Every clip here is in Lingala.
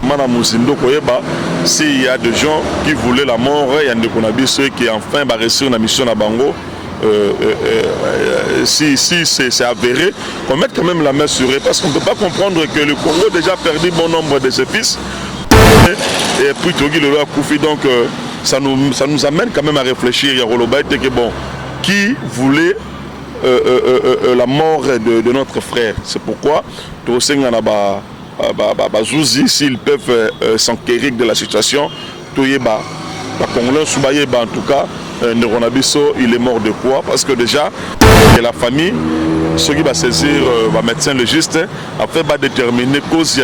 exactement dans Mouzindo Koyeba s'il y a des gens qui voulaient la mort, il y a des ceux qui enfin va réussir la mission à Bango. Si c'est avéré, qu'on mette quand même la main sur eux, parce qu'on ne peut pas comprendre que le Congo a déjà perdu bon nombre de ses fils. Et puis Togi le Koufi, donc ça nous amène quand même à réfléchir. Il y a Roloba que bon, qui voulait la mort de notre frère. C'est pourquoi s'ils peuvent s'enquérir de la situation, en tout cas, Neronabiso, il est mort de quoi? Parce que déjà, la famille, ceux qui vont saisir le médecin légiste, après va déterminer cause de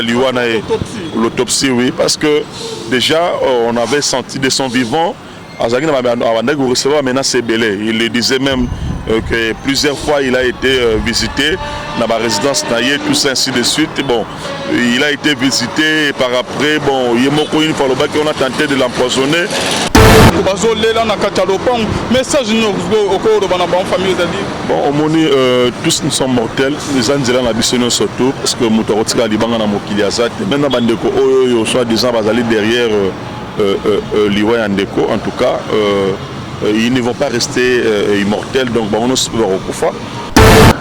l'autopsie, oui, parce que déjà, on avait senti de son vivant, il le disait même que plusieurs fois il a été visité dans la résidence Naye, tout ça ainsi de suite. Bon, il a été visité et par après, bon, il on a tenté de l'empoisonner. Bon, au moni, tous nous sommes mortels. Les Anzela n'habillent surtout parce que Moutorotika Libanga na Mokiliazat. Maintenant, Bandeko, soi-disant, va aller derrière Liwa Yandeko. En tout cas, ils ne vont pas rester immortels. Donc,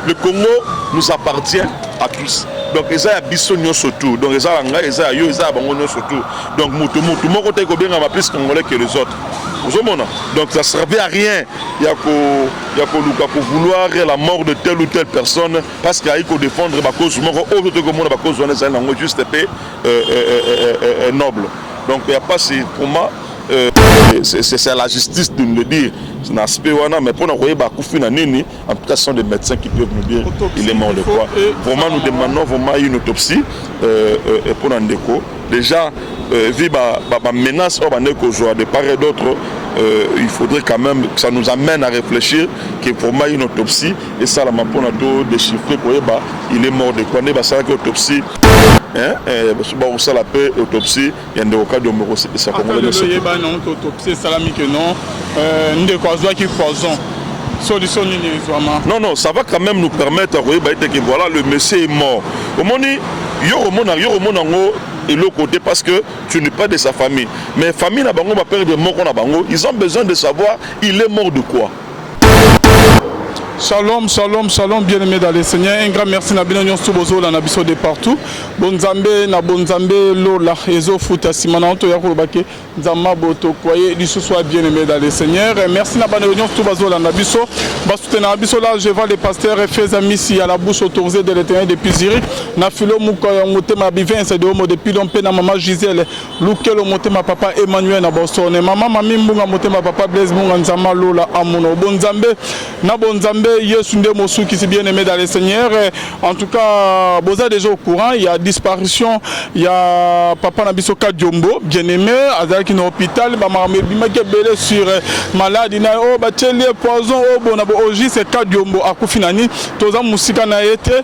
le Congo nous appartient à tous. Donc, ils ont bisogno surtout. Donc, ils ont surtout. Donc, mon côté est plus congolais que les autres. Donc, ça ne servait à rien. Il y a qu'à vouloir la mort de telle ou telle personne parce qu'il y a qu'à défendre la cause juste noble. Donc, il n'y a pas pour moi. C'est à la justice de nous le dire. Mais pour nous voyez, en tout cas, ce sont des médecins qui peuvent nous dire qu'il est mort de quoi. Vraiment, nous demandons vraiment une autopsie pour Ndeko. Déjà, vu la menace de part et d'autre, il faudrait quand même que ça nous amène à réfléchir qu'il faut une autopsie. Et ça, la pour nous déchiffrer, il est mort de quoi. Ça va autopsie. Ça la paix autopsie il y a des cas de autopsie salami que non qui poison solution non ça va quand même nous permettre que voilà le monsieur est mort au moment et l'autre côté parce que tu n'es pas de sa famille mais famille na bango va perdre mort qu'on a bango ils ont besoin de savoir il est mort de quoi. Shalom, shalom, shalom, bien-aimés dans les Seigneurs. Un grand merci à Bino Sobozo, la Nabiso de partout. Bonzambe, na Bonzambe, Lola, Ezo, Fouta, Simananto, Yakoubake, Zama, Boto, Koye, du soit bien-aimés dans les Seigneurs. Merci à Bino Sobozo, la Nabiso. Basute na Nabiso, là, je vois les pasteurs et fais amis ici à la bouche autorisée de l'éternel depuis Zurich. Na filo Moukoya, Motema Bivin, c'est de Homo depuis Dompe, na maman Gisèle, Lukel, Motema Papa Emmanuel, na Boston, maman Mamimbunga, Motema Papa Blaise, Munga, Zama, Lola, Amono, Bonzambe, na Bonzambe. Yesunde Mossou qui s'est bien aimé dans les Seigneurs. En tout cas, vous êtes déjà au courant, il y a disparition, il y a Papa Nabiso Kadiombo, bien aimé, Azal qui est dans l'hôpital, sur maladie, oh, poison, oh, bon, c'est Kadiombo, à Koufinani, Toza Moussika na été,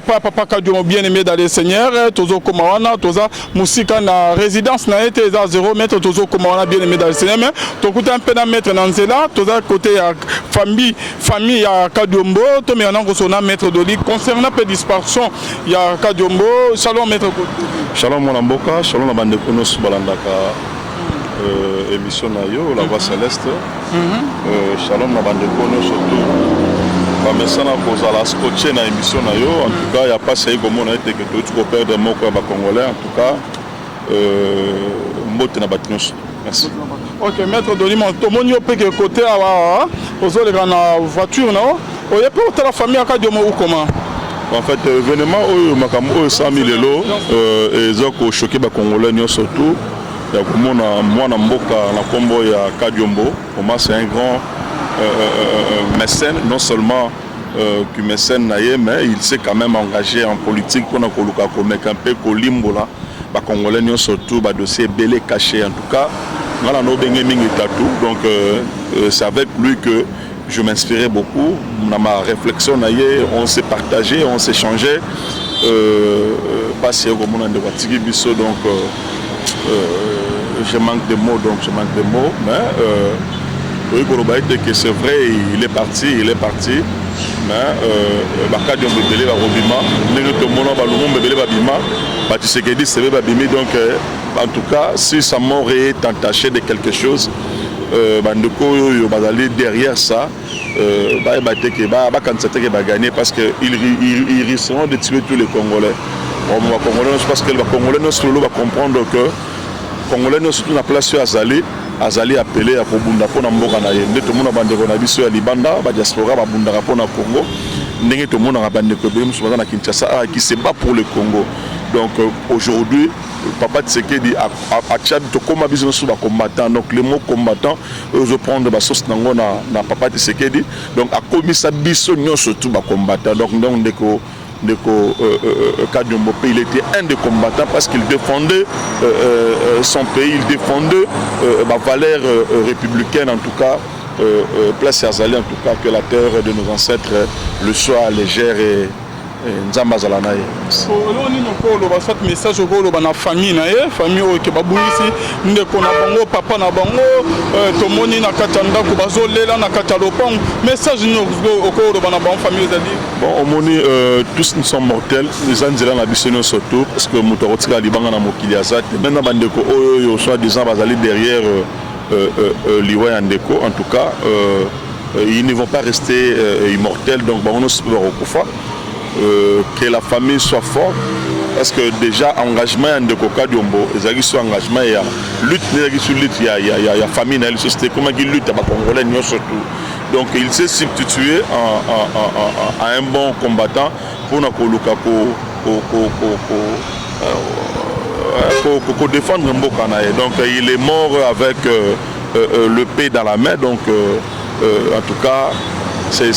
pas Papa Kadiombo bien aimé dans les Seigneurs, Tozo Komawana, Toza Moussika na résidence na été, 0 mètre, Tozo Komawana bien aimé dans les Seigneurs, mais ton côté un peu d'un mètre dans Zela, Toza côté famille, à Kadiombo, tout mais on a maître Doli concernant la disparition, il y a Kadiombo, shalom maître. Shalom mon amboka, shalom la bande de Konos Balandaka, émission Nayo, la voix céleste. Shalom la bande de Konos surtout. Merci à la scotché na émission Nayo. En tout cas, il n'y a pas ça comme on a été que tu peux perdre mon corps congolais. En tout cas, mot na batnos. Merci. Ok, maître Doli, tout le monde peut côté à la voiture, non? Il y a pas la famille à Kadiombo ou comment? En fait, événement, il y a 100 000 euros et ils ont choqué les Congolais surtout. Il y a moi, dans Mboka, dans Combo, il y a Kadiombo. Pour moi, c'est un grand mécène, non seulement que mécène, mais il s'est quand même engagé en politique pour nous mettre un peu Kolimbola. Les Congolais surtout, le dossier belé caché en tout cas. Donc c'est avec lui que je m'inspirais beaucoup. Dans ma réflexion, on s'est partagé, on s'est changé. Donc je manque de mots, mais que c'est vrai, il est parti. Mais Baka Diombe Belé, la Robima, tout le monde non balumombe belé babima Tshisekedi c'est babimi donc en tout cas si sa mort est entachée de quelque chose bandeko yo bazali derrière ça ba gagner parce que ils risqueront de tuer tous les Congolais. Parce que les Congolais nous va comprendre que Congolais nous surtout na place sur Azali appelé à Kobunda pour Namboka na yende tout le monde bandeko na biso ya Libanda ba diaspora ba bunda pour na Congo ndenge tout le monde na bandeko be musuba na Kinshasa qui se bat pour le Congo. Donc aujourd'hui Papa Tshisekedi a Tchad to koma biso sur ba combattant donc les mots combattant eux prendre ba sauce nango na Papa Tshisekedi donc a commis sa biso nyonso tout ba combattant donc ndeko Kadiombo, il était un des combattants parce qu'il défendait son pays, il défendait ma valeur républicaine en tout cas, place Azali en tout cas, que la terre de nos ancêtres le soit légère et Nzamba Zalanaye. Message au na famille na famille qui babouisi ndeko na bango papa na bango tomoni na katanda ko bazolela na katalopang message au ko na bango famille zali bon omoni tous nous sommes mortels les anzela na bisono surtout parce que mutokotika libanga na mokili azat maintenant bandeko oyo soit disant bazali derrière liwa ya ndeko en tout cas ils ne vont pas rester immortels donc on va rekufa que la famille soit forte parce que déjà engagement de Kadiombo ezali sur engagement ya lutte il y a famille na la société comment il lutte ba congolais surtout donc il s'est substitué à un bon combattant pour na koluka ko défendre mboka na donc il est mort avec le paix dans la main donc en tout cas c'est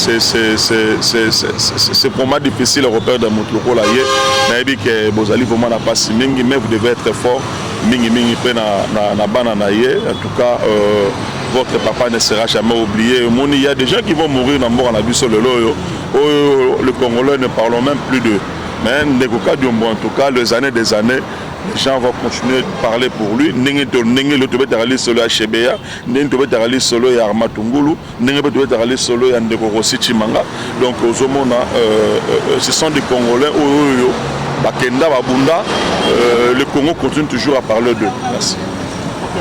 pour moi difficile le repère de Moutloko là mais que Bozali vraiment n'a pas si mingi mais vous devez être fort mingi pe na banana en tout cas votre papa ne sera jamais oublié il y a des gens qui vont mourir dans mort en abus sur le loyo le Congolais ne parlons même plus d'eux mais Ndeko Kadiombo en tout cas les années des années les gens vont continuer de parler pour lui. N'engé le tobé d'arali solo à Chebeya, n'engé tobé d'arali solo à Armatungulu, n'engé tobé d'arali solo à Ndeko Rossi Chimanga. Donc aux homona, ce sont des Congolais. Bakenda Babunda, le Congo continue toujours à parler d'eux. Merci.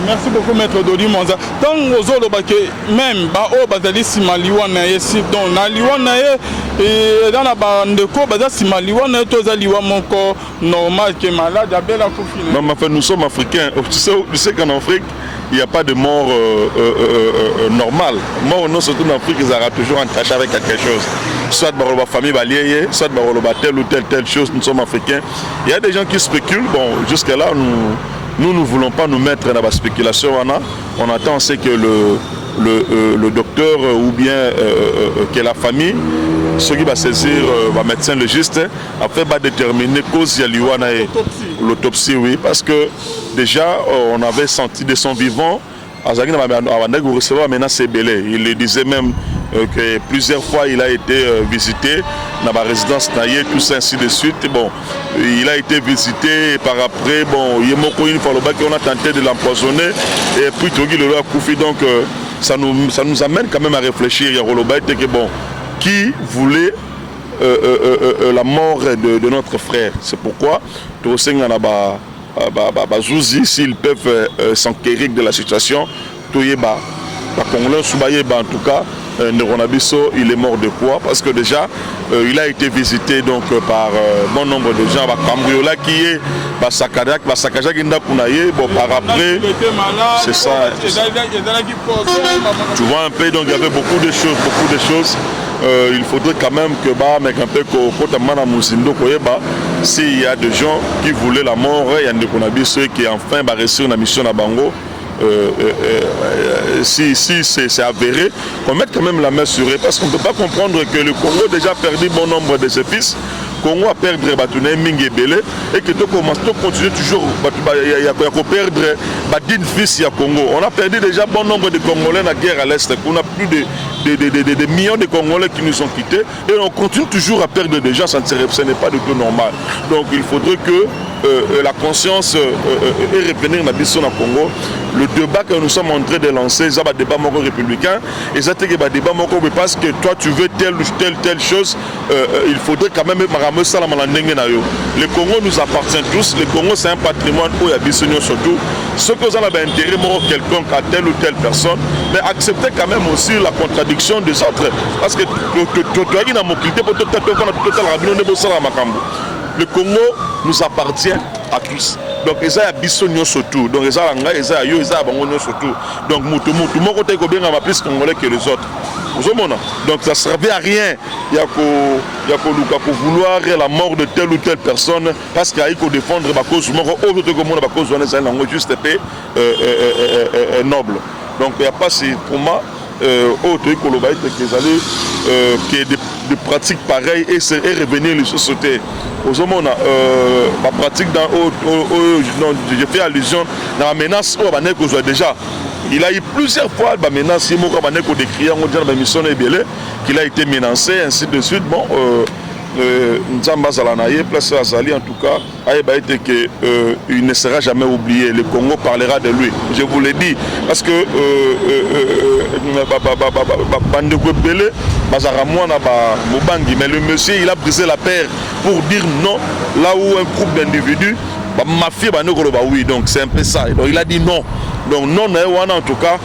Merci beaucoup maître Dodi Monza. Tant aux autres même bazali simaliwa na yesi donc na liwa na et dans la bande ko bazali simaliwa na to zaliwa moko normal que malade abela kufina. Non mais enfin nous sommes africains. Tu sais qu'en Afrique il n'y a pas de mort normale. Mort non surtout en Afrique ils auront toujours entaché avec quelque chose. Soit dans la famille baliée, soit dans telle ou telle chose. Nous sommes africains. Il y a des gens qui spéculent. Bon jusque là nous ne voulons pas nous mettre dans la spéculation. On attend c'est que le docteur ou bien que la famille, ceux qui va saisir le médecin légiste, après va déterminer cause y l'autopsie, oui, parce que déjà on avait senti de son vivant, il le disait même que plusieurs fois il a été visité dans la résidence Naye, tout ça ainsi de suite. Bon, il a été visité et par après, bon, on a tenté de l'empoisonner et puis Togi le a Koufi. Donc ça nous amène quand même à réfléchir. Que bon, qui voulait la mort de notre frère? C'est pourquoi s'ils peuvent s'enquérir de la situation, en tout cas, Neronabiso, il est mort de quoi? Parce que déjà, il a été visité donc par bon nombre de gens. Cambriola qui est Basakajak, bon par après, c'est ça. Tu vois un peu, donc il y avait beaucoup de choses. Il faudrait quand même que un peu s'il y a des gens qui voulaient la mort, il y a des Neronabiso qui enfin va réussir une mission à Bango. Si c'est avéré, qu'on mette quand même la main sur eux, parce qu'on ne peut pas comprendre que le Congo a déjà perdu bon nombre de ses fils. Le Congo a perdu Batouné Mingi Belé et que tu continues toujours à perdre 10 fils à Congo. On a perdu déjà bon nombre de Congolais dans la guerre à l'Est. On a plus de millions de Congolais qui nous ont quittés et on continue toujours à perdre des gens. Ce n'est pas du tout normal. Donc il faudrait que la conscience est revenir dans le Congo. Le débat que nous sommes en train de lancer, c'est un débat républicain. Et c'est un débat parce que toi tu veux telle chose, il faudrait quand même le Congo nous appartient tous. Le Congo c'est un patrimoine où il y a surtout. Ce que vous avez intérêt quelconque à telle ou telle personne, mais acceptez quand même aussi la contradiction des autres. Parce que le Congo nous appartient à tous. Donc, il y a des surtout. Donc, il y a des surtout. Donc, mon côté est plus congolais que les autres. Donc, ça ne servait à rien. Il y a qu'à vouloir la mort de telle ou telle personne parce qu'il faut défendre la cause. Juste noble. Donc, il n'y a pas, pour moi, qui est de pratiques pareilles et revenir les sociétés. Aux hommes, ma pratique je fais allusion à la menace où déjà. Il a eu plusieurs fois la menace qu'il a été menacé, ainsi de suite. Bon, Nzamba Zalanaye, place Azali en tout cas, il ne sera jamais oublié. Le Congo parlera de lui. Je vous l'ai dit. Parce que mais le monsieur il a brisé la paire pour dire non là où un groupe d'individus mafia oui, donc c'est un peu ça. Donc il a dit non. Donc non, en tout cas,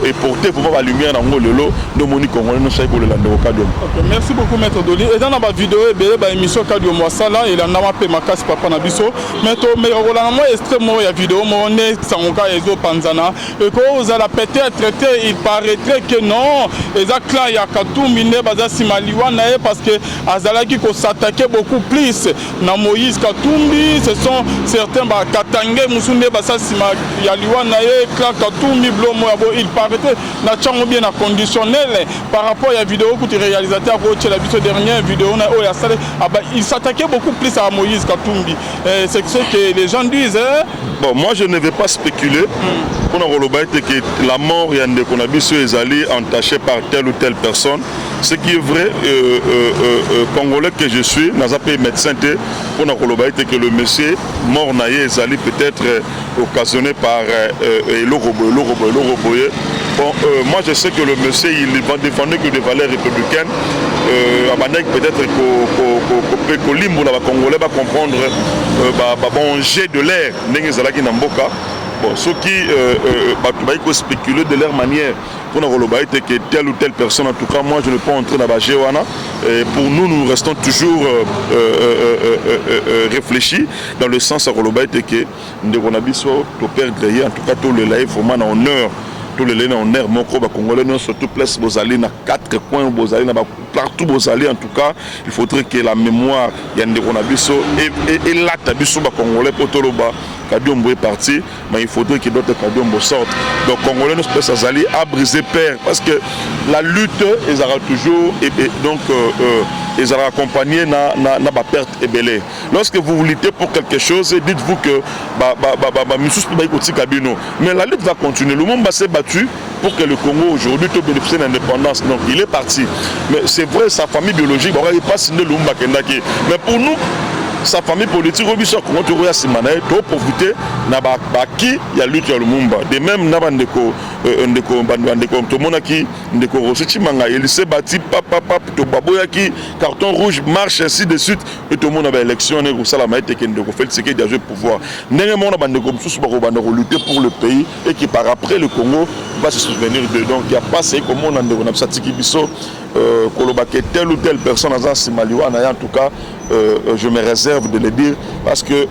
et porter pour la lumière dans le lot, de Monique Congolais, nous sommes le Kadium. Merci beaucoup, Maître Doli. Et dans la vidéo, il y a une émission Kadium Wassala, il y a un Makas Papa Nabiso. Maître, mais on a extrêmement la vidéo, on est sans cas et Panzana. Et quand vous allez peut-être traiter, il paraîtrait que non, exactement, il y a Katou Mine, Baza Simaliwa, parce que Azalaki s'attaquait beaucoup plus. Na Moïse Katumbi, ce sont certains Katangé, Moussoune, Baza Simaliwa, il paraît bien conditionnel par rapport à la vidéo que tu réalisateur la dernière vidéo il s'attaquait beaucoup plus à Moïse Katumbi. C'est ce que les gens disent. Bon, moi je ne vais pas spéculer. Que la mort est allée entachée par telle ou telle personne. Ce qui est vrai, congolais que je suis, dans un pays médecin, que le monsieur mort est allé peut-être occasionné par l'Oroboye. Bon, moi je sais que le monsieur il va défendre que des valeurs républicaines. Peut-être que Congolais va comprendre bon jet de l'air. Bon, ceux qui spéculer de leur manière pour que telle ou telle personne, en tout cas moi je ne peux pas entrer dans la Géoana. Pour nous, nous restons toujours réfléchis dans le sens à que nous devons perdre en tout cas tout le live vraiment en honneur. Tous les lénons en air, mon congolais, surtout place Bozali, dans 4 coins Bozali, partout Bozali, en tout cas, il faudrait que la mémoire, il y a un et l'acte congolais pour Toloba, Kadiombo est parti, mais il faudrait que d'autres Kadiombo sortent. Donc, Congolais, nous Bozali a brisé père, parce que la lutte, ils auront toujours, donc, ils auront accompagné na perte et belé. Lorsque vous luttez pour quelque chose, dites-vous que mais la lutte va continuer. Le monde s'est battu pour que le Congo aujourd'hui bénéficie de l'indépendance. Donc il est parti. Mais c'est vrai, sa famille biologique, il n'est pas signé le Lumba Kendaki. Mais pour nous, sa famille politique, on doit profiter qui y a lutte à Lumumba. De même, il s'est battu, carton rouge, marche, ainsi de suite. Et tout le monde a élection, et tout le pouvoir. Lutter pour le pays et qui par après le Congo va se souvenir de. Donc il n'y a pas ce comme on a telle ou telle personne en tout cas, je me réserve de le dire parce que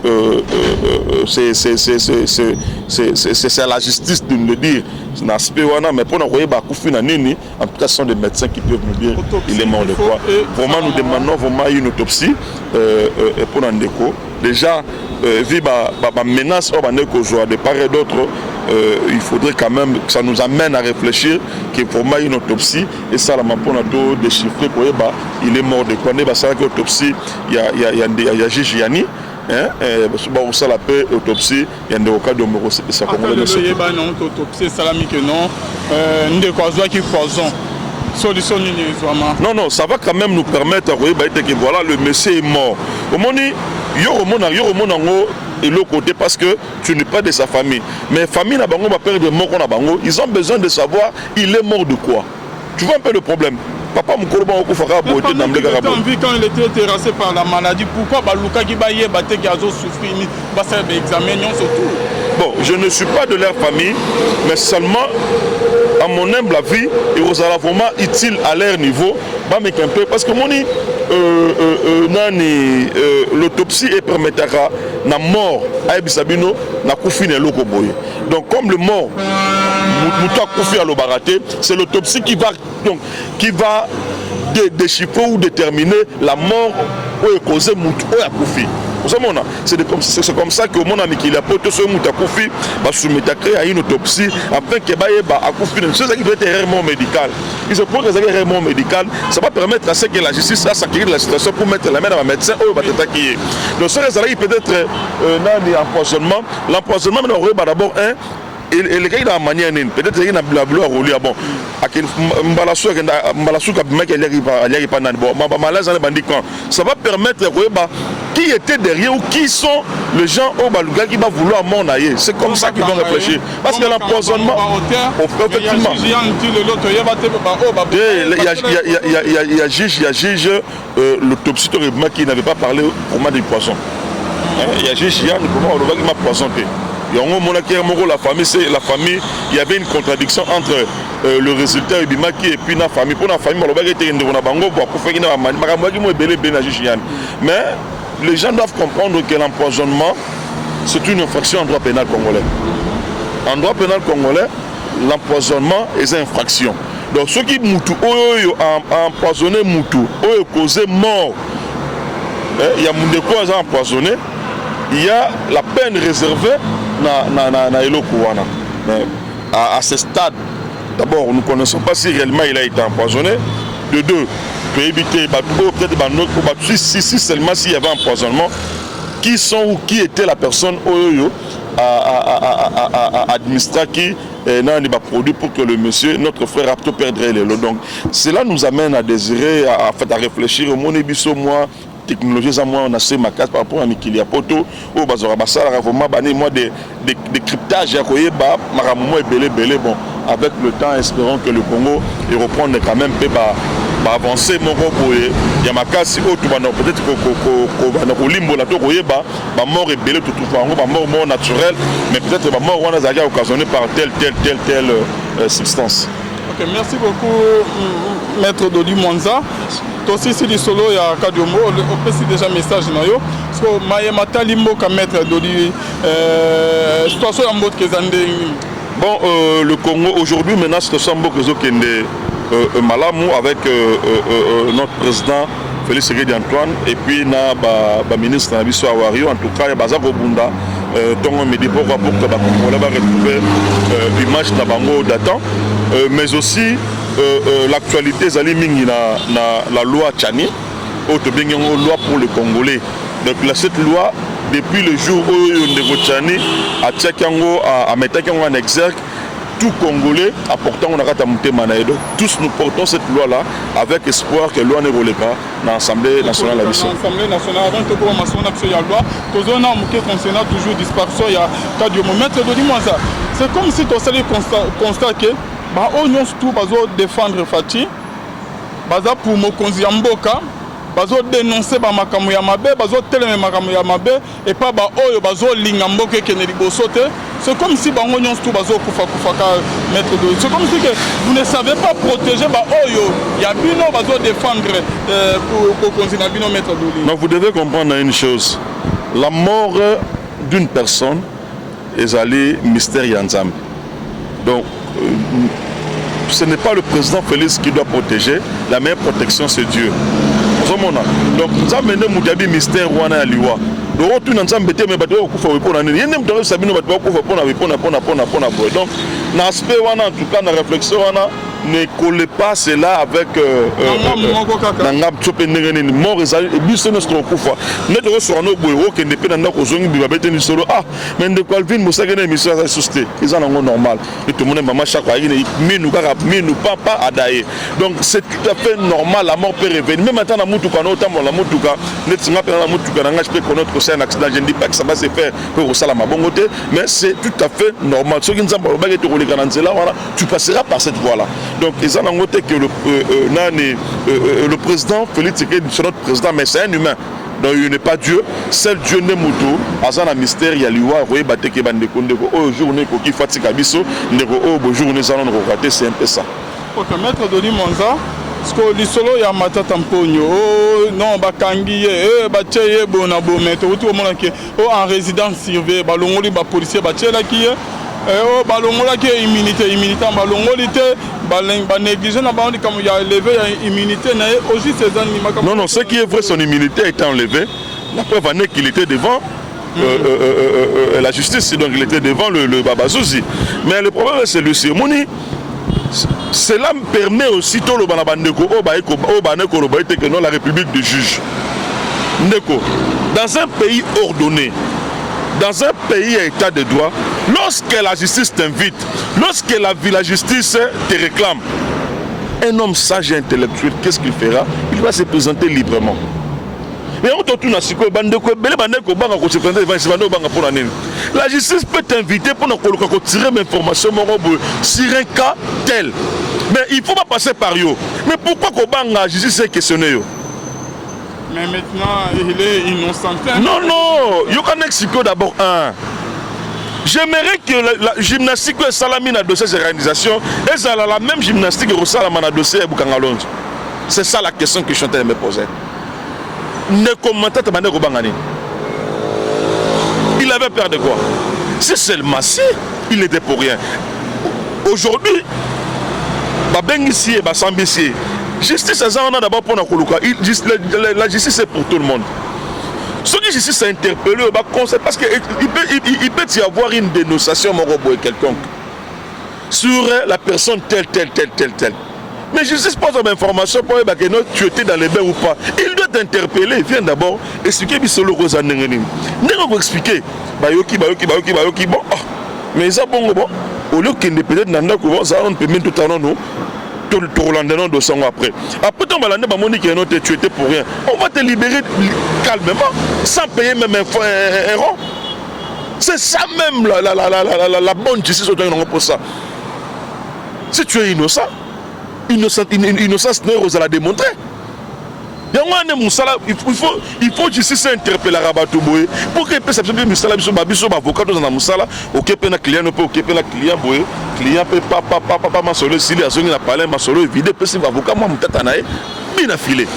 c'est à la justice de le dire. Mais pour nous, en tout cas, ce sont des médecins qui peuvent nous dire qu'il est mort de quoi. Vraiment, nous demandons vraiment une autopsie pour Nandeko. Déjà, vu la menace de part et d'autre, il faudrait quand même que ça nous amène à réfléchir qu'il faut une autopsie et ça la pour nous déchiffrer il est mort de quoi. C'est que l'autopsie, il y a Gigi Yani. Ça la paix autopsie il y a des cas de mort c'est ça comme on autopsie salami que non ne quoi qui poison solution non ça va quand même nous permettre que voilà le monsieur est mort au moment et l'autre côté parce que tu n'es pas de sa famille. Mais famille n'a pas perdre mort qu'on a bango, ils ont besoin de savoir il est mort de quoi. Tu vois un peu le problème. Papa Moukolba au Koufara beauté dans le Garabon. Quand il était terrassé par la maladie, pourquoi Baluka Gibaye Baté Gazo souffrir ni passer l'examen surtout? Bon, je ne suis pas de leur famille, mais seulement à mon humble avis, et aux vraiment utile à leur niveau, parce que mon l'autopsie permettra la mort à Ebisabino, na Koufine Lokoboye. Donc comme le mort Mouta Koufi à l'Obaraté, c'est l'autopsie qui va déchiffrer ou déterminer la mort ou causée Mouta Koufi. C'est comme ça que mon ami qui a porté ce Moutakofi va soumettre à une autopsie afin que Akoufi ne soit qui peut être réellement médical. Il se peut que c'est réellement médical, ça va permettre à ce que la justice a s'acquérir de la situation pour mettre la main dans le médecin ou qui donc ce qui peut être empoisonnement. L'empoisonnement d'abord et les gars, il a manière peut-être qu'il y a la blouse à rouler. Bon, ça va permettre qui était derrière ou qui sont les gens au Baluga qui va vouloir m'en aller. C'est comme ça qu'ils vont réfléchir. Parce que l'empoisonnement, effectivement, il y a juge, l'autopsie qui n'avait pas parlé au moment du poisson. Il y a juge Yann qui m'a poisonné. La famille, il y avait une contradiction entre le résultat et puis la famille. Pour la famille, mais les gens doivent comprendre que l'empoisonnement, c'est une infraction en droit pénal congolais. En droit pénal congolais, l'empoisonnement est une infraction. Donc ceux qui ont empoisonné Moutou, ont causé mort, il y a des causes empoisonnées, il y a la peine réservée à ce stade. D'abord, nous ne connaissons pas si réellement il a été empoisonné. De deux, peut éviter peut-être si seulement s'il y avait empoisonnement, qui sont ou qui était la personne à administrer qui n'a pas produit pour que le monsieur, notre frère, a tout perdre les lots. Donc, cela nous amène à désirer, à réfléchir au monde ébisso moi. Technologies à moi on a ces macaques par rapport à Mikilia Poto au bazora basala vraiment bané moi des cryptages à koyeba maramomo et belé bon avec le temps espérons que le Congo il reprendre quand même peu avancer mon boye ya makasi auto bana peut-être ko limbo la to koyeba ba mort et belé tout ba mort naturel mais peut-être ba mort on a déjà occasionné par telle substance. OK, merci beaucoup maître Dodi Mwanza. Aussi si solo ya Kadiomo on peut déjà message na yo parce que mayema talimbo ka maître Dodi situation en mode kezande. Bon le Congo aujourd'hui maintenant se ressemble beaucoup kende malamu avec notre président Félix Tshisekedi Antoine et puis na ba ministre na biso Awario en tout cas ya baza kobunda tongo medi pourquoi pour que ba Congolais va retrouver l'image na bango datant mais aussi l'actualité zali mingi la loi Tchani auto bien loi pour le Congolais. Donc cette loi depuis le jour où Ndeko Tchani a tchakango a mettre en exergue tout Congolais apportant on a ratamouté manaïdo. Tous nous portons cette loi là avec espoir que loi ne vole pas dans l'Assemblée nationale à Bissau. L'Assemblée nationale avant que comment son action ya loi tozona muké concernant toujours disparition ya Kadiomo maître Dodi Mwanza. C'est comme si tu allais constater bah on tout bazo défendre Fati baza pour mokonzi ya mboka bazo dénoncer ba makambo ya mabe bazo teleme makambo ya mabe et pas ba oyo bazo linga mboka kene liboso te. C'est comme si bango nyons tout bazo kufa ka maître de c'est comme si que vous ne savez pas protéger ba oyo ya bino bazo défendre pour mokonzi na bino maître de. Non, vous devez comprendre une chose, la mort d'une personne est allée mystère yanzam. Donc ce n'est pas le président Félix qui doit protéger, la meilleure protection c'est Dieu. Donc nous avons mené Mugabi mystère wana ya liwa. Donc tout nous avons bêté mais bateau kufa wepona nini. Yende mtoro sabino bateau kufa pona wepona. Donc na aspect wana en tout cas na réflexion wana ne collez pas cela avec Nangam Tsopenengeni mort et bis nostro kufa ne de so no boyo ke ne pena ndako zongi bi babete ni solo mais de Calvin Mosagene mission à société ils en ont normal et tout le monde maman chaque fois il minu papa adaye donc c'est tout à fait normal la mort peut revenir même maintenant na mutuka no tambo la mutuka ne tsinga pena la mutuka na peut connaître que c'est un accident je ne dis pas que ça va se faire pour ça la mabongote mais c'est tout à fait normal ce qui nous a ba ke koleka na nzela voilà tu passeras par cette voie là donc ils en ont noté que le président Félix Tshisekedi c'est notre président mais c'est un humain donc il n'est pas Dieu seul Dieu n'est moto azana mystère ya liwa roye bateke bande kondeko au journée ko ki fatika biso ndeko au bo journée zana ko rater c'est un peu ça. OK maître Doli Monza parce que lisolo ya matata mponyo non bakangi batye bona bo maître tout le monde qui en résidence surveillée balongoli ba policier batye la qui balongola qui immunité balongoli te ba négligé na ba on dit comme il y a élevé immunité na aussi ces animaux. Non ce qui est vrai son immunité a été enlevée la preuve en est qu'il était devant la justice donc il était devant le Babazouzi mais le problème c'est celui-ci Moni cela me permet aussi tout le banabandeko que non la République de juge ndeko dans un pays ordonné dans un pays à état de droit, lorsque la justice t'invite, lorsque la justice te réclame, un homme sage et intellectuel, qu'est-ce qu'il fera? Il va se présenter librement. Mais on te tourne à ce que la justice peut t'inviter pour tirer une information sur un cas tel. Mais il ne faut pas passer par eux. Mais pourquoi la justice est questionnée? Mais maintenant, il est innocent. Non, il y a d'abord un. J'aimerais que la gymnastique et Salamina de ces organisations, elles ont la même gymnastique que Salamana dossier et Boukangalonge. C'est ça la question que je suis en train de me poser. Il avait peur de quoi? Si seulement si, il n'était pour rien. Aujourd'hui, Babengissi et Bassambissi, justice, on a d'abord pour la justice c'est pour tout le monde. Ce qui justice est interpellé, parce qu'il peut y avoir une dénonciation et quelconque sur la personne telle. Mais justice pose une information pour que tu étais dans les bains ou pas. Il doit t'interpeller. Il vient d'abord expliquer Bissolo Rosa Nengenim. N'est-ce expliquer Bayoki. Bon, mais ça bon. Au lieu qu'il ne peut-être dans ça on peut même tout en nous. De son après ton balade tu étais pour rien on va te libérer calmement sans payer même un rond c'est ça même la bonne justice pour ça si tu es innocence n'est à la démontrer il faut justice interpeller Rabatouboé pour que puisse absorber Moussala biso avocat dans Moussala OK pena client peut OK pena client boy client peut pas ma solo si les azongi na parler ma solo vide peut c'est avocat moi mutata nae bien affilé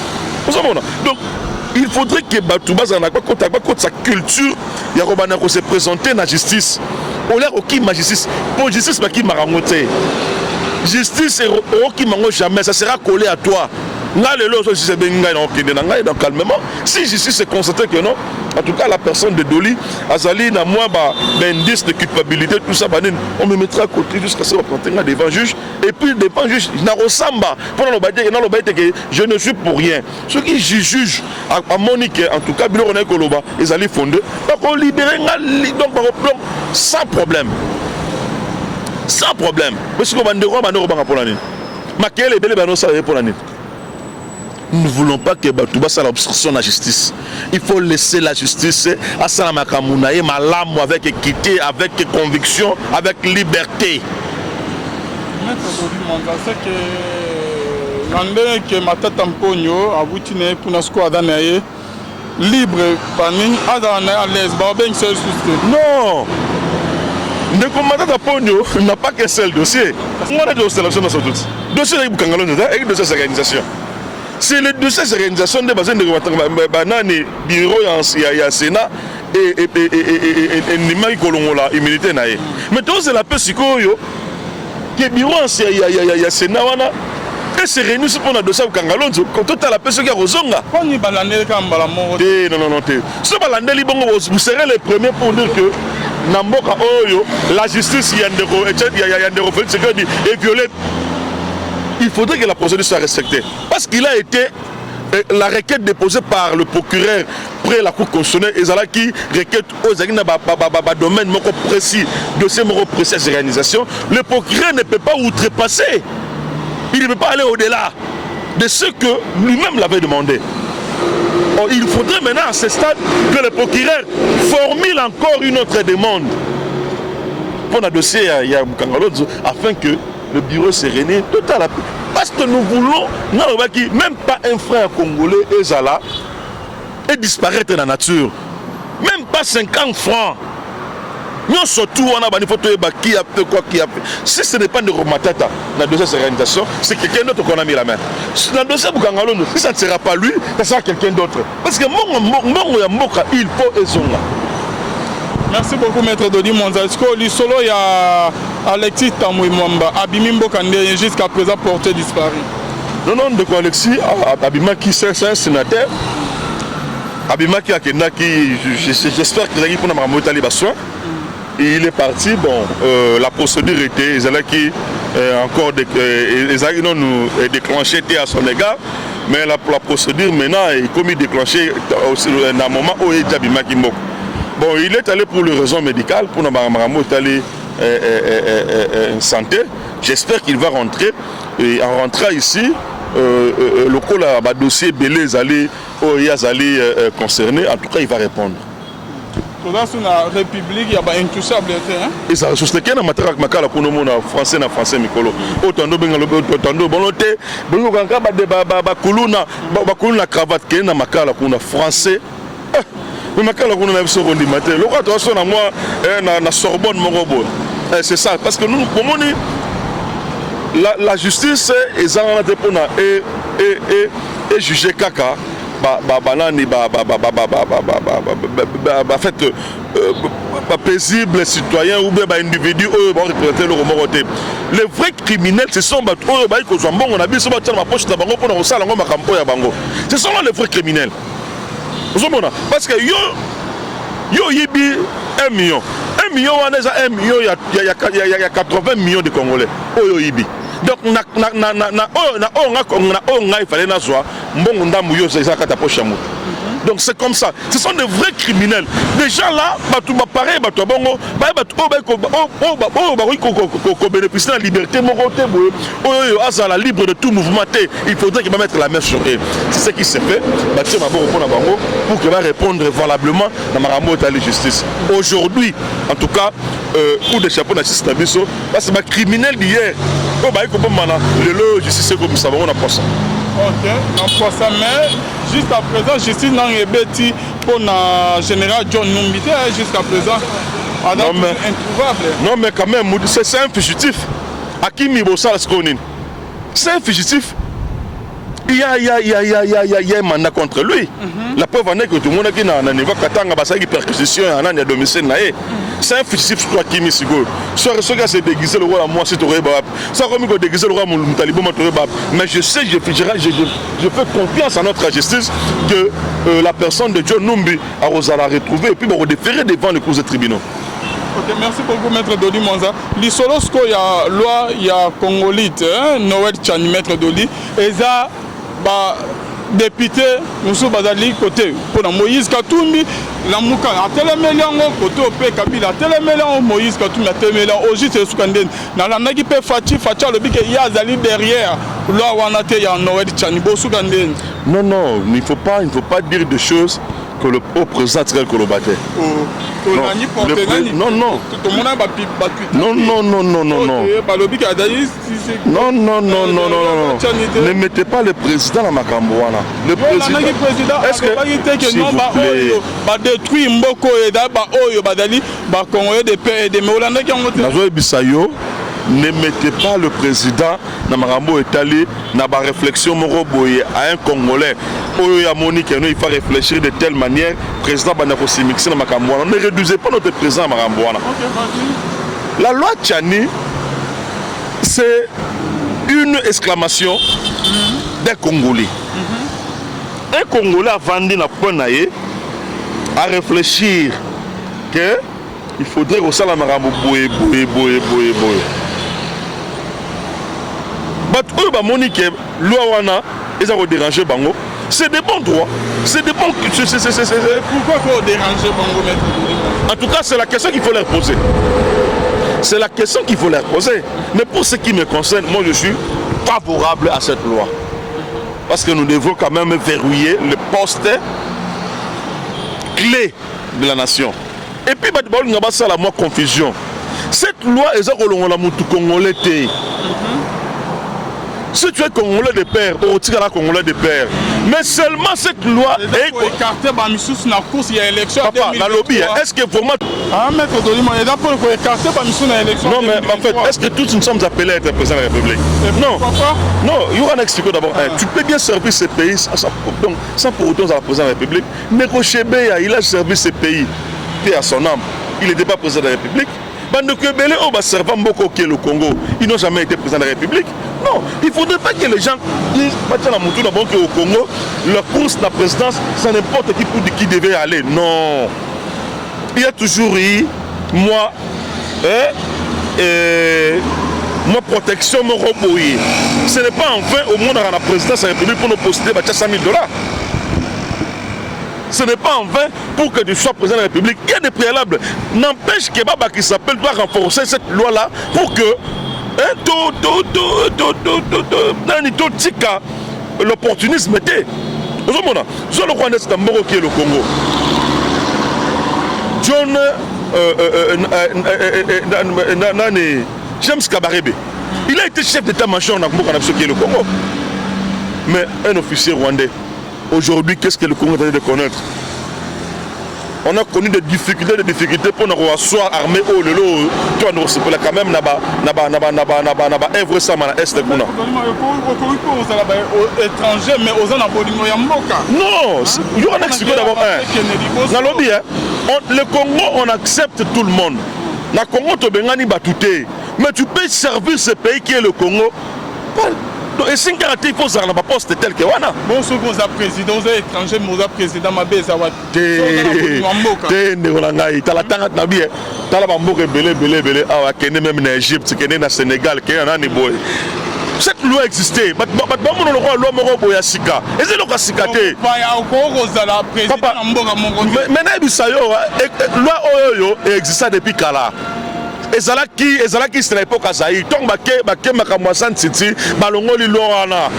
donc il faudrait que Batouba na quoi sa culture ya robana ko se présenter na justice on l'air OK ma justice pour justice ba ki marangote justice et qui mango jamais ça sera collé à toi. Donc calmement, si justice est constaté que non, en tout cas la personne de Doli, Azali n'a moins d'indice de culpabilité, tout ça, on me mettra à côté jusqu'à ce qu'on devant le juge, et puis devant le juge, je ne suis pour rien. Ceux qui jugent à Monique, en tout cas, ils allaient fonder, donc on libère sans problème. Sans problème. Parce que nous ne voulons pas que Batouba soit l'obstruction de la justice. Il faut laisser la justice à Salamakамуnaye malam avec équité, avec conviction, avec liberté. Maître Doli Monza, c'est que l'année que Matata Mponyo a voulu pour notre squad libre, à l'aise, non. Matata Mponyo n'a pas qu'un seul dossier. On a des sélections dans ce dossier de Boukangalonge et de ces organisations. C'est le dossier de ces organisations de base de bureau à Sénat et Nimai Kolongola, immunité. Mais tout c'est la paix que bureau à Sénat et c'est réuni pour le dossier de Kangalonge quand tout à la paix qui a Rozonga. Non. Vous serez les premiers pour dire que la justice est violée. il faudrait que la procédure soit respectée. Parce qu'il a été la requête déposée par le procureur près la Cour constitutionnelle, et qui requête aux domaines précis, dossier précis à ces organisations, le procureur ne peut pas outrepasser. Il ne peut pas aller au-delà de ce que lui-même l'avait demandé. Or, il faudrait maintenant à ce stade que le procureur formule encore une autre demande pour un dossier afin que le bureau se réunisse total. Parce que nous voulons, même pas un frère congolais et disparaître dans la nature. Même pas 50 francs. Nous surtout, on a des photos qui a fait quoi, qui a fait. Si ce n'est pas de Romatata dans le dossier de cette organisation, c'est quelqu'un d'autre qu'on a mis la main. Dans le dossier de Bukangalo, si ça ne sera pas lui, ça sera quelqu'un d'autre. Parce que il faut ezonga. Merci beaucoup, Maître Dodi Monza. Est-ce que l'isolo, il y a Alexis Tamouy Mwamba, Abimimbo Kande, jusqu'à présent porté disparu? Non, de quoi Alexis, Abima qui c'est un sénateur. Abima qui a j'espère qu'il a eu pour la besoin. Il est parti, bon, la procédure était, qui encore nous déclenché à son égard, mais la procédure maintenant est comme déclenchée dans un moment où il est Abima qui moque. Bon, il est allé pour les raisons médicales, pour Namaramo est allé en santé. J'espère qu'il va rentrer. Et en rentrant ici, le dossier Belé allé concerné, en tout cas, il va répondre. Dans la République, il y a un intouchable. Et ça, c'est qu'il y a un français na français Mikolo. Autant de volonté, na cravate qui est na makala kuna français. C'est ça, parce que nous, la justice est jugée caca. Paisible citoyen ou bien individu représenter le remonté. Les vrais criminels, ce sont ce sont les vrais criminels. Parce que yo yibi 1 million. 1 million, il y a 80 millions de Congolais. Oyo yibi. Donc, il fallait donc c'est comme ça. Ce sont des vrais criminels. Des gens là, bénéficier de la liberté, libre de tout mouvement. Il faudrait qu'il va mettre la main sur eux. C'est ce qui s'est fait. Pour qu'il va répondre valablement dans la justice. Aujourd'hui, en tout cas, coup de chapeau dans le système, parce que les criminels d'hier, le justice comme nous savons, on a pas ça. Ok, on a pas ça, mais jusqu'à présent, justice n'a pas pour le général John Numbité, jusqu'à présent, introuvable. Non, mais quand même, c'est un fugitif. Akimi Bossa Skonin, c'est un fugitif. Il y a un mandat contre lui. La preuve en est que tout le monde qui a un niveau Katanga, une perquisition, un domicile. C'est un fugitif sur Kimi Sigo. Ce gars s'est déguisé le roi à moi, c'est au Rébab. Ça a remis déguisé le roi à mon talibon, mais je sais, je fais confiance à notre justice que la personne de John Numbi a retrouvé et puis va redéférer devant les cours des tribunaux. Ok, merci beaucoup, Maître Dodi Monza. L'Isolosco, il y a loi, il y a Congolite, Noël Tchani, Maître Dodi, et ça, député, nous bazali côté pour Moïse Katumbi, la Mouka, à Télémélian, côté au P. Kabila, Télémélian, Moïse Katumbi, à Télémélian, au Juste Soukanden, dans la Nagi P. Fachi, le bic, il y a Zali derrière, là où on a été, il y a Noël Tchanibo Soukanden. Non, il ne faut pas dire des choses que le haut président Tirel Kolobaté. Non. Ne mettez pas le président dans ma cambouana. Le président. Est-ce que détruit Mboko et Daba Oyo Badali, Bakongo de paix et de Méolanda qui ont été. Ne mettez pas le président Namarambo étalé dans la réflexion moroboye à un Congolais. Il faut réfléchir de telle manière. Président Banako Simixé dans Makamouana. Ne réduisez pas notre président Marambouana. La loi Tchani, c'est une exclamation d'un Congolais. Un Congolais a vendu na Ponaye à réfléchir que il faudrait au Salamarambo boye. bato ba monique loi wana ils ont dérangé bango. C'est des bons droits. C'est des bons. Pourquoi faut déranger bango maître? En tout cas, c'est la question qu'il faut leur poser. C'est la question qu'il faut leur poser. Mais pour ce qui me concerne, moi je suis favorable à cette loi. Parce que nous devons quand même verrouiller le poste clé de la nation. Et puis, il y a la confusion. Cette loi est congolais. Si tu es congolais de père, tu es congolais de père. Mais seulement cette loi est écarté par Missous na course il y a élection. Papa, la lobby, est-ce que vraiment ah maître Dolima, il a pour écarter par Missous na élection. Non mais en fait, est-ce que tous nous sommes appelés à être président de la République? Non. Non, il y aura un expliquer d'abord. Tu peux bien servir ce pays sans pour autant être président de la République. Neko Chebeya, il a servi ce pays. Paix à son âme. Il n'était pas président de la République. Bandekebele au servant Mboko qui est le Congo, ils n'ont jamais été président de la République. Non, il ne faudrait pas que les gens disent au Congo, la course de la présidence, c'est n'importe qui devait aller. Non. Il y a toujours eu, moi, moi protection, mon robot. Ce n'est pas enfin au monde à la présidence de la République pour nous poster $100 000. Ce n'est pas en vain pour que tu sois président de la République. Il y a des préalables. N'empêche que Baba qui s'appelle doit renforcer cette loi-là pour que l'opportunisme était. Nous sommes le Rwanda, c'est un Moro qui est le Congo. John James Kabarebe. Il a été chef d'état-major dans le Congo. Mais un officier rwandais. Aujourd'hui, qu'est-ce que le Congo est en train de connaître? On a connu des difficultés pour nous asseoir armés au lelo. Toi, nous sommes quand même œuvre ça, est de Kuna. Étranger, mais aux Anabolino Yamboka. Non, il y aura un expliqué d'abord. Dans le lobby, le Congo, on accepte tout le monde. Le Congo, tu bengani batouté. Mais tu peux servir ce pays qui est le Congo. Et si il faut faire un poste tel que Wana. Bon, ce que vous avez président, vous êtes étranger, mais vous avez président Mabé Zawad. Cette loi existait. Existait depuis Kala. Ezalaki c'est l'époque Azaï. Donc baké makamwasan titi balongoli loana.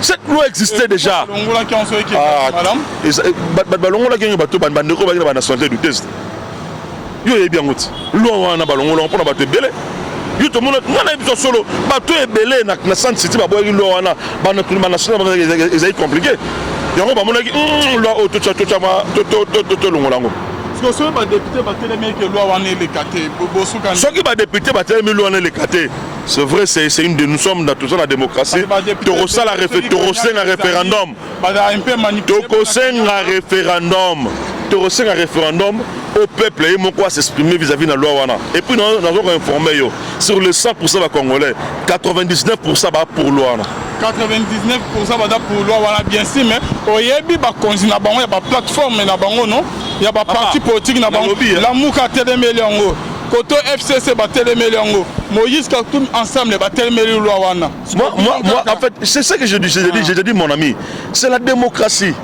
Cette loi existait déjà. Balongola qui en soit qui madame. Balongola qui bato bandeko ba na nationalité du test. Yo yebi ngoti. Loi wana balongola mpona bato belé. Yo to mona na biso solo bato ebelé na sant city ba boyi loi wana ba na tout national ezali compliqué. Yango ba mona ki loi auto chama to longolango. Ceux qui député qui loi député c'est vrai, c'est une de nous sommes dans tout ça la démocratie. Torosa la référendum. Torosa un référendum au peuple et mon quoi s'exprimer vis-à-vis de la loi wana. Et puis nous avons informé sur le 100% des Congolais, 99% pour loi wana. 99% pour loi wana bien sûr, mais au yebi ba konzi na bango ya ba plateforme na bango non. Il y a des partis politiques dans la Mouka Téléméliango, Koto FCC Téléméliango, Moïse Katoum ensemble Téléméliango. Moi, en fait, c'est ce que je dis, j'ai dit mon ami, c'est la démocratie.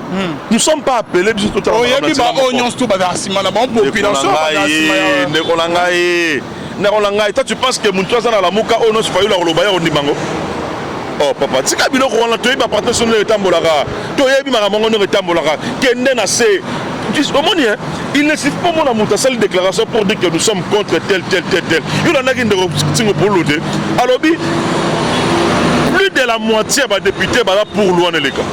Nous ne sommes pas appelés du tout à l'heure. Toi, tu penses que Moutouazan à la Mouka, on ne se fait pas le Nibango? Oh papa, si tu as une partie de l'étambolara, tu as une étambolara, il ne suffit pas mon seule déclaration pour dire que nous sommes contre tel. Il y en a qui ne pour l'autre. Alors, plus de la moitié des députés pour loin les cas.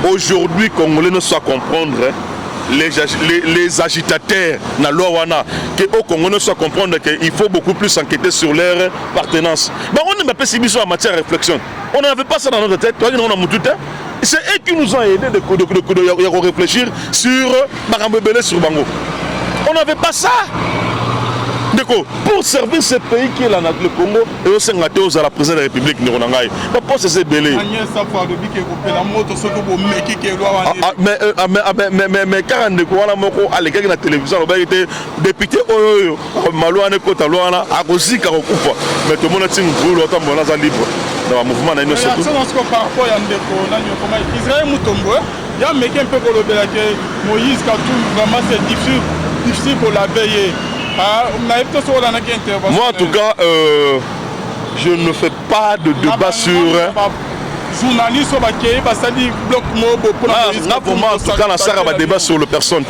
Aujourd'hui, Congolais ne soit comprendre les agitateurs na Lowana que au Congo ne soit comprendre qu'il faut beaucoup plus enquêter sur leur appartenance. Bah on n'a pas si en matière de réflexion. On n'avait pas ça dans notre tête. C'est eux qui nous ont aidé de réfléchir sur Marambebele sur Bango. On n'avait pas ça. pour servir ce pays qui est là, le Congo, et aussi à la présidente de la République, pas pour se belé. Mais quand on a la télévision, on a été député, Malouane Kota Louana, a aussi Karokufa. Mais tout le monde a dit que nous sommes libres. Dans le mouvement, nous sommes libres. Par rapport à Israël Moutombo, il y a un mec un peu pour le Moïse Katoum, vraiment c'est difficile pour la veiller. Moi en tout cas, je ne fais pas de débat sur... Journaliste, en tout cas, on a débat sur le personne.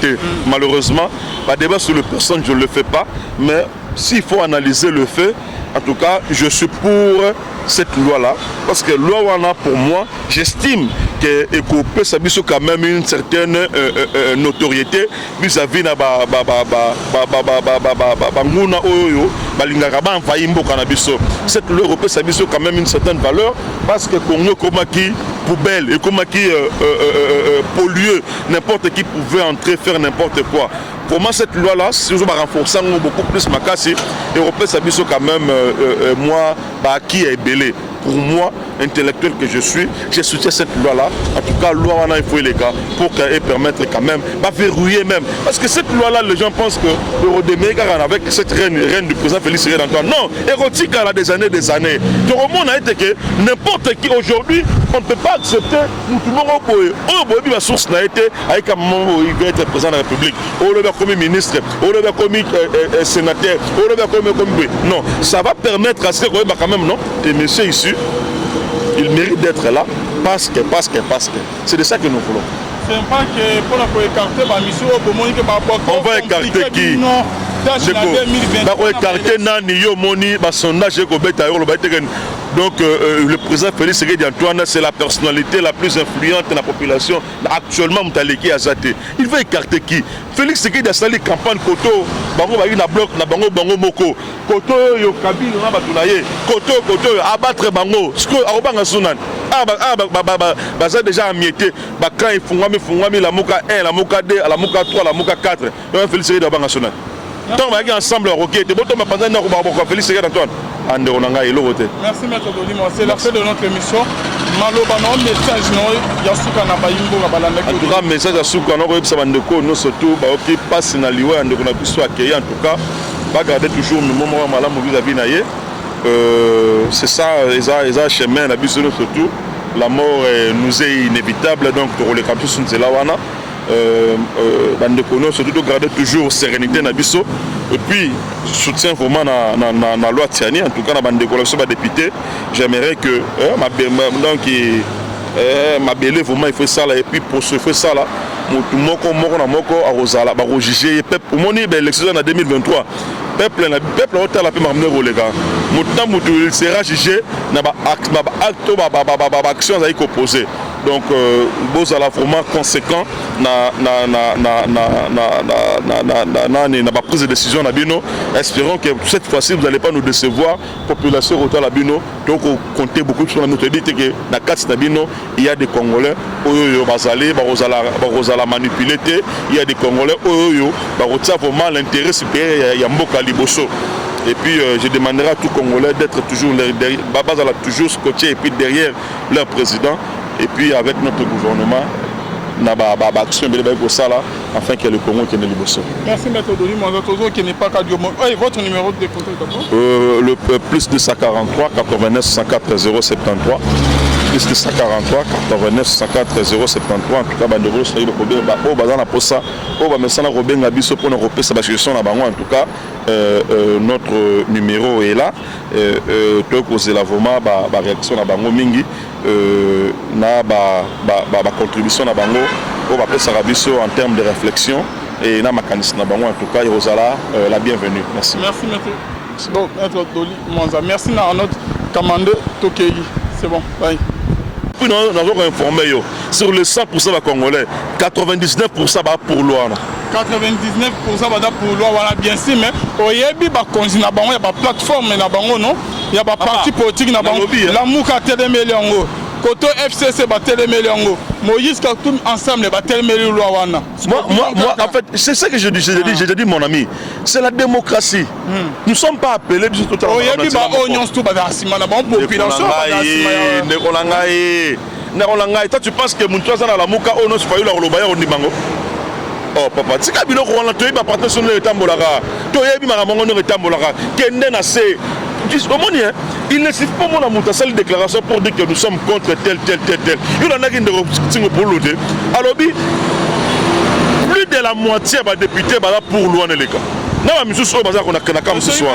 Malheureusement, le débat sur le personne, je ne le fais pas. Mais s'il faut analyser le fait, en tout cas, je suis pour cette loi-là. Parce que loi, pour moi, j'estime qu'elle peut quand même une certaine notoriété vis-à-vis de cette loi peut quand même une certaine valeur parce que Congo qui poubelle et comme qui pollueux, n'importe qui pouvait entrer faire n'importe quoi. Pour moi, cette loi-là, si je vais renforcer beaucoup plus ma casse, Européen s'habille quand même, moi, qui est belé. Pour moi, intellectuel que je suis, j'ai soutenu cette loi-là. En tout cas, loi, il faut les gars, pour qu'elle permette quand même, verrouiller même. Parce que cette loi-là, les gens pensent que le redémarrer avec cette reine du président Félix Tshisekedi d'Antoine. Non, érotique, elle a des années. Tout le monde a été que n'importe qui aujourd'hui, on ne peut pas accepter tout le monde. La source n'a été avec un moment où il veut être président de la République. On le veut comme ministre, on le veut comme sénateur, on le veut comme. Non, ça va permettre à ce que quand même, non, des messieurs issus. Il mérite d'être là parce que. C'est de ça que nous voulons. C'est pas que pour écarter ma mission, on va écarter qui? On va écarter Nani Yomoni, sondage donc le président Félix Tshisekedi d'Antoine, c'est la personnalité la plus influente de la population actuellement Moutaleki Azate. Il veut écarter qui? Félix Tshisekedi a sali campagne Koto, bango ba na bloc na bango moko. Koto yo Kabila na batunaye. Koto abattre bango. Ce que arobanga sunan. Baza déjà amieté. Ba quand il fungami la moka 1, la moka 2, la moka 3, la moka 4. Félix Tshisekedi abanga sunan. Tant on va ensemble roquer, de boto ma pendant na ko Félix Tshisekedi d'Antoine. Merci Maître Dolimo, c'est la fin de notre émission. Malobano, message Yasuka Nabayimbo Rabalanda. En tout cas, message Yasuka Nabayimbo, nous surtout, qui passe dans l'Iwa, on a pu accueillir en tout cas, pas garder toujours le moment où malam vis-à-vis naïe. C'est ça, les chemin, la bise surtout. La mort nous est inévitable, donc pour les campus, c'est là où surtout garder toujours sérénité na biso et puis je soutiens vraiment la loi Tiani en tout cas dans la député. J'aimerais que ma belle vraiment il faut ça là et puis pour ce faire ça là moko à Rosala ba rejuger peuple pour mon élection en 2023 peuple hôtel la peut m'amener au les gars il sera jugé na ba action à opposer. Donc, vous allez vraiment conséquent na prise de décision na bino. Espérons que cette fois-ci vous n'allez pas nous décevoir. Population retour la bino. Donc, comptez beaucoup sur la méthodique que na carte na bino il y a des Congolais oyo bazali bazala manipuler. Il y a des Congolais oyo bazotsa vraiment l'intérêt supérieur ya mboka liboso. Et puis je demanderai à tout Congolais d'être toujours toujours scotché et puis derrière leur président. Et puis avec notre gouvernement, afin que le Congo ait le Liboso. Merci Maître Dolimo, qui n'est pas Kadiomo. Votre numéro de contact d'abord le plus 243 89 104 073. Plus 243 89 104 073. En tout cas, bandero soyez le problème. Oh bazana posa. Oh bamesana robeng abiso pour nous repérer sa gestion na bango. En tout cas, notre numéro est là. Donc vous avez vraiment ba réaction na bango mingi. Na ba contribution na bango au va passer en termes de réflexion et na mécanisme na bango en tout cas Rosala la bienvenue. Merci. Merci Maître. Bon, Maître Doli Monza. Merci à notre commandeur Tokei. C'est bon. Bye. Puis nous avons informé sur les 100% des Congolais, 99% pour loi. 99% pour loi, voilà bien sûr, mais au Yébi, il y a une plateforme, il y a un parti politique, la Mouka Tédéméliongo. Koto FCC batelemeli yango. Moïse Katumbi ensemble batelemeli loi wana. Moi, en fait, c'est ça que je dis, je dis mon ami. C'est la démocratie. Nous ne sommes pas appelés du tout à l'heure. Toi, tu penses que Mounchouazan à la Mouka, on ne se fait pas le Lobaye, on dit Bango. Oh, papa, c'est quand il y a partir sur le Tambolara, tu as eu un Tambolara, qui est assez. Il ne suffit pas mon seule déclaration pour dire que nous sommes contre tel. Il y en a qui ne pour l'autre. Alors, plus de la moitié des députés pour loin les cas. Non, mais je suis sûr qu'on a comme ce soir.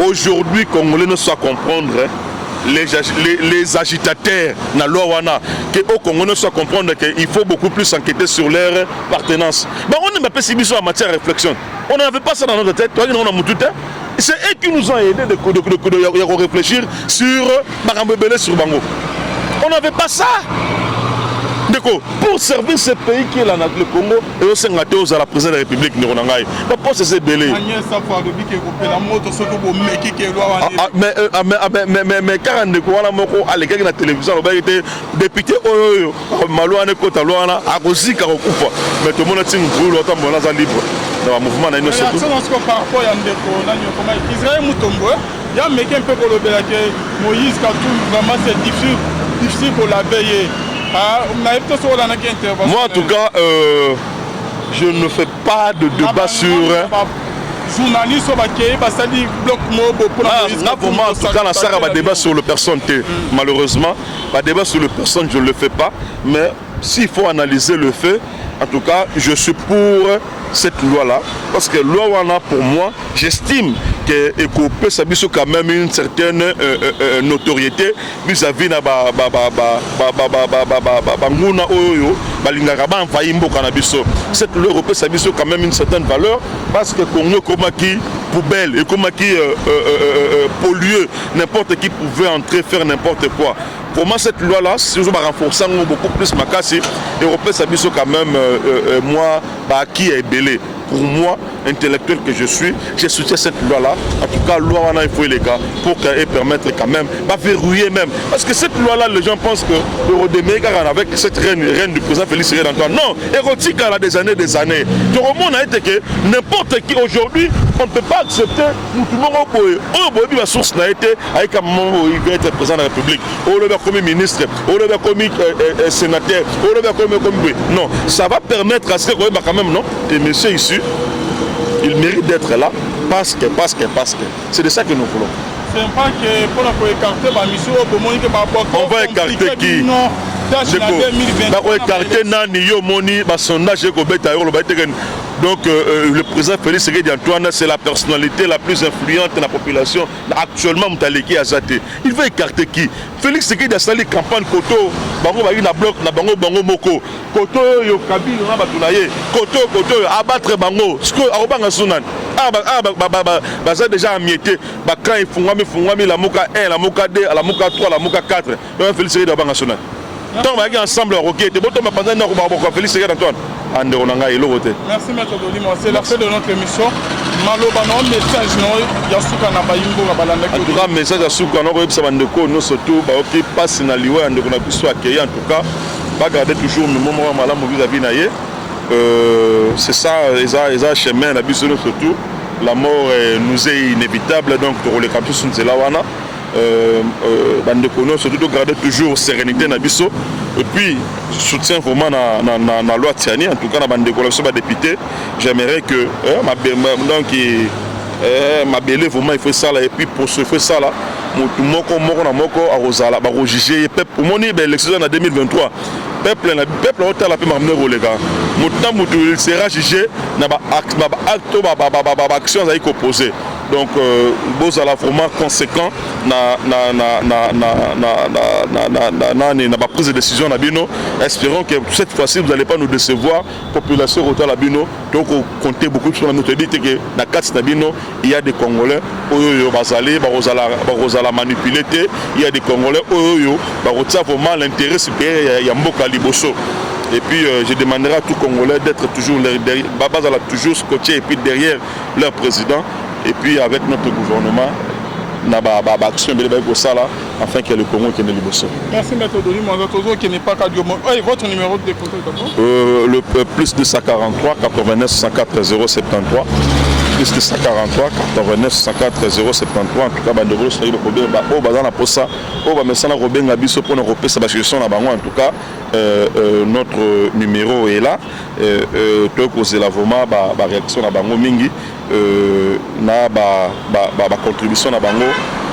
Aujourd'hui, Congolais ne savent comprendre les agitateurs dans la loi wana que au Congo ne soit comprendre qu'il faut beaucoup plus enquêter sur leur appartenance. On n'a pas si en matière de réflexion. On n'avait pas ça dans notre tête. C'est eux qui nous ont aidés de réfléchir sur Bango. On n'avait pas ça. Pour servir ce pays qui est là, le Congo, et aussi à la présidence de la République, nous avons pas c'est belé. Mais quand on a allé à la télévision, on a été député Malouane Kota Loana, à Rosi Karokufa. Mais tout le monde a dit que nous sommes libres. Dans le mouvement, nous sommes libres. Par rapport à Israël Moutombo, il y a un peu pour le Moïse Katumbi, vraiment c'est difficile pour la veiller. Moi en tout cas, je ne fais pas de débat sur... Journaliste, en tout cas, la débat sur le personne. Malheureusement, le débat sur le personne, je ne le fais pas. Mais s'il faut analyser le fait, en tout cas, je suis pour cette loi-là. Parce que la loi, pour moi, j'estime qu'elle peut quand même une certaine notoriété vis-à-vis de cette loi peut quand même une certaine valeur parce que Congo qui poubelle et comme qui pollueux, n'importe qui pouvait entrer faire n'importe quoi. Pour moi, cette loi-là, si je renforce beaucoup plus ma casse, Européen s'habille quand même, moi, qui est belé. Pour moi, intellectuel que je suis, j'ai soutenu cette loi-là. En tout cas, loi, il faut les gars, pour qu'elle permette quand même, verrouiller même. Parce que cette loi-là, les gens pensent que le redémé, avec cette reine du président Félix Antoine. Non, érotique, elle a des années. Tout le monde a été que n'importe qui aujourd'hui, on ne peut pas accepter tout le monde. La source n'a été avec un moment où il va être président de la République. Ou le comme ministre, ou le comme sénateur, ou le comme. Non, ça va permettre à ce que quand même, non, des messieurs ici, il mérite d'être là parce que. C'est de ça que nous voulons. C'est pas que pour écarter ma mission, on va écarter qui? Donc le président Félix Antoine, c'est la personnalité la plus influente de la population actuellement. Il va écarter qui? Félix Antoine campagne Koto, Bango na bloc na Bango Moko, Koto yo Kabila na Batunaye, Koto abattre Bango, ce que Arobanga Sunan. Baza déjà amiété, quand il fungami la Moka 1, la Moka 2, la Moka 3, la Moka 4, Félix Antoine Sunan. Tant que ensemble, ok, tu peux te mettre dans Félix Antoine. Merci Maître Dolimo, c'est la fin de notre émission. Maloba, non, message, non, Yasuka na Bayimbo, Babalanda. En tout cas, message à Souka, non, surtout, qui passe dans l'Iwa, on a pu accueillir. En tout cas, pas garder toujours le moment où on vis-à-vis naïe. C'est ça, les chemins, la bise surtout. La mort nous est inévitable, donc pour les campus, c'est là où surtout de garder toujours sérénité na biso et puis soutien vraiment na loi Tiani. En tout cas na bande coalition ba député, j'aimerais que ma belle vraiment il faut ça là et puis pour ce faire ça là moko a rosala ba rejuger peuple moni l'élection en 2023 peuple hôtel la peut m'amener au les gars mutambu il sera jugé na ba acte ba action za opposé. Donc, vous allez vraiment conséquent na prise de décision. Espérons que cette fois-ci, vous n'allez pas nous décevoir. Population Rota Labino, donc comptez beaucoup sur notre dit que na quatre Nabino, il y a des Congolais, Barosala manipulé, il y a des Congolais, Barota vraiment l'intérêt supérieur, il y a Mboka Liboso. Et puis je demanderai à tout Congolais d'être toujours toujours scotché et puis derrière leur président. et puis avec notre gouvernement na ba action belé ba sala afin que le Congo qui est liboso. Merci maître Doli Mwanzatozo qui n'est pas Kadiomo. Oui, votre numéro de contact d'accord? Le plus de 143 89 104 073 plus de 143 89 104 073 en tout cas bandolo soyez le ba o bazana posa o ba mesana robenga biso pour nous repesa ba gestion na bango en tout cas notre numéro est là to causer la vraiment ba réaction na bango mingi na ba contribution na bango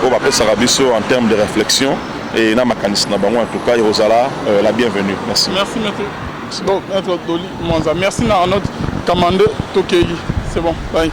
o ba pesa biso en termes de réflexion et na mécanisme na bango en tout cas Rosala la bienvenue. Merci. Merci maître. Donc maître Doli Mwanza, merci à notre commandeur Tokei. C'est bon, bye.